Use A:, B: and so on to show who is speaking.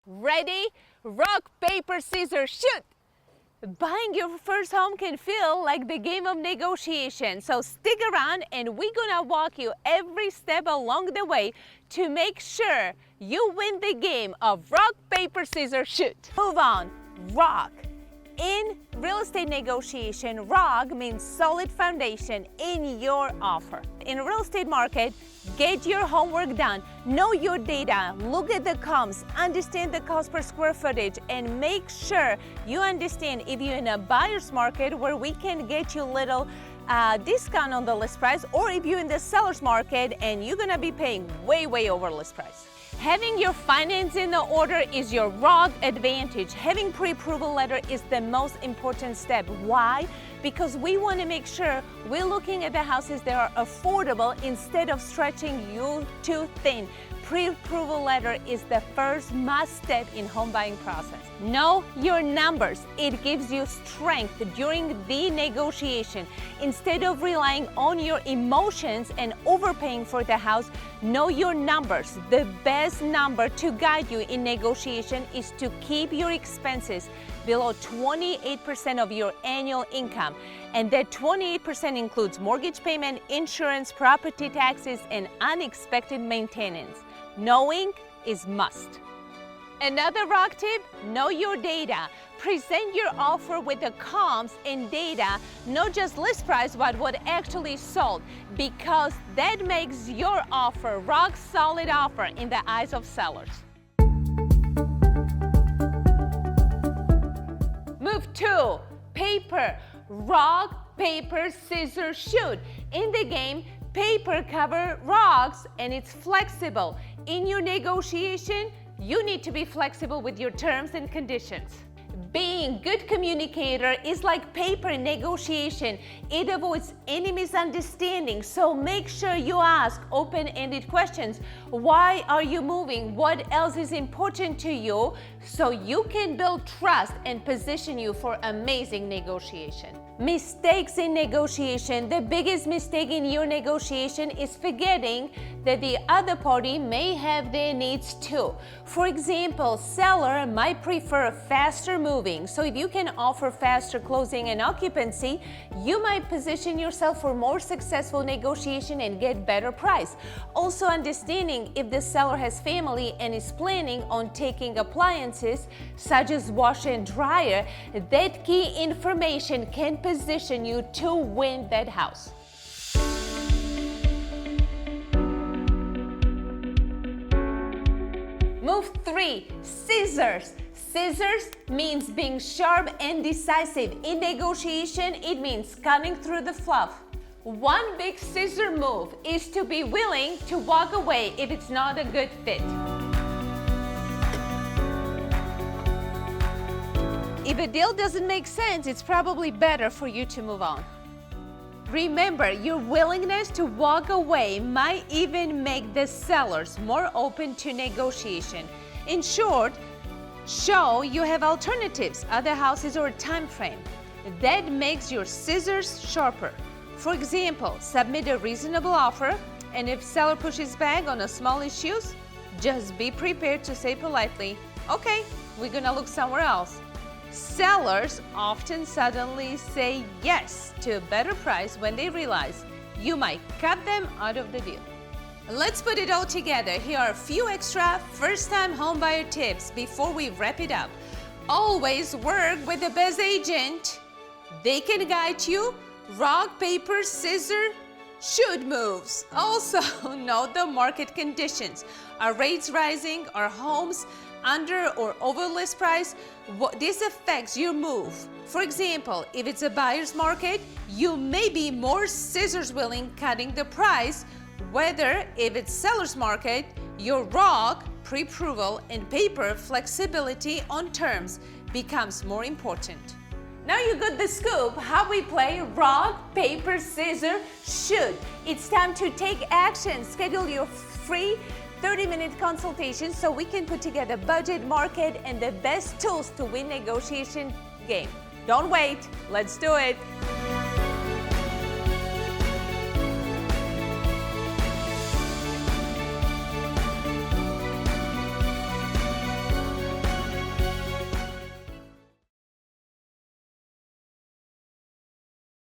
A: Ready? Rock, paper, scissors, shoot! Buying your first home can feel like the game of negotiation, so stick around and we're gonna walk you every step along the way to make sure you win the game of rock, paper, scissors, shoot. Move on. Rock. In real estate negotiation, rock means solid foundation in your offer. In a real estate market, get your homework done, know your data, look at the comps, understand the cost per square footage, and make sure you understand if you're in a buyer's market where we can get you a little discount on the list price, or if you're in the seller's market and you're gonna be paying way over list price. Having your finance in order is your rock advantage. Having pre-approval letter is the most important step. Why? Because we want to make sure we're looking at the houses that are affordable instead of stretching you too thin. Pre-approval letter is the first must step in home buying process. Know your numbers. It gives you strength during the negotiation. Instead of relying on your emotions and overpaying for the house, know your numbers. The best number to guide you in negotiation is to keep your expenses below 28% of your annual income. And that 28% includes mortgage payment, insurance, property taxes, and unexpected maintenance. Knowing is must. Another rock tip, know your data. Present your offer with the comps and data, not just list price, but what actually sold, because that makes your offer rock solid offer in the eyes of sellers. Move 2, paper. Rock, paper, scissors, shoot. In the game, paper cover rocks and it's flexible. In your negotiation, you need to be flexible with your terms and conditions. Being good communicator is like paper in negotiation. It avoids any misunderstanding, so make sure you ask open-ended questions. Why are you moving? What else is important to you? So you can build trust and position you for amazing negotiation. Mistakes in negotiation. The biggest mistake in your negotiation is forgetting that the other party may have their needs too. For example, seller might prefer faster moving. So if you can offer faster closing and occupancy, you might position yourself for more successful negotiation and get better price. Also understanding if the seller has family and is planning on taking appliances such as washer and dryer, that key information can position you to win that house. Move 3, scissors. Scissors means being sharp and decisive. In negotiation, it means cutting through the fluff. One big scissor move is to be willing to walk away if it's not a good fit. If a deal doesn't make sense, it's probably better for you to move on. Remember, your willingness to walk away might even make the sellers more open to negotiation. In short, show you have alternatives, other houses or time frame. That makes your scissors sharper. For example, submit a reasonable offer, and if seller pushes back on a small issues, just be prepared to say politely, okay, we're gonna look somewhere else. Sellers often suddenly say yes to a better price when they realize you might cut them out of the deal. Let's put it all together. Here are a few extra first-time homebuyer tips before we wrap it up. Always work with the best agent. They can guide you. Rock, paper, scissors, shoot moves. Also, know the market conditions. Are rates rising? Are homes under or over list price? This affects your move. For example, if it's a buyer's market, you may be more scissors willing cutting the price, whether if it's seller's market, your rock, pre-approval, and paper flexibility on terms becomes more important. Now you got the scoop how we play rock, paper, scissors, shoot. It's time to take action. Schedule your free 30-minute consultation so we can put together budget, market, and the best tools to win negotiation game. Don't wait, let's do it.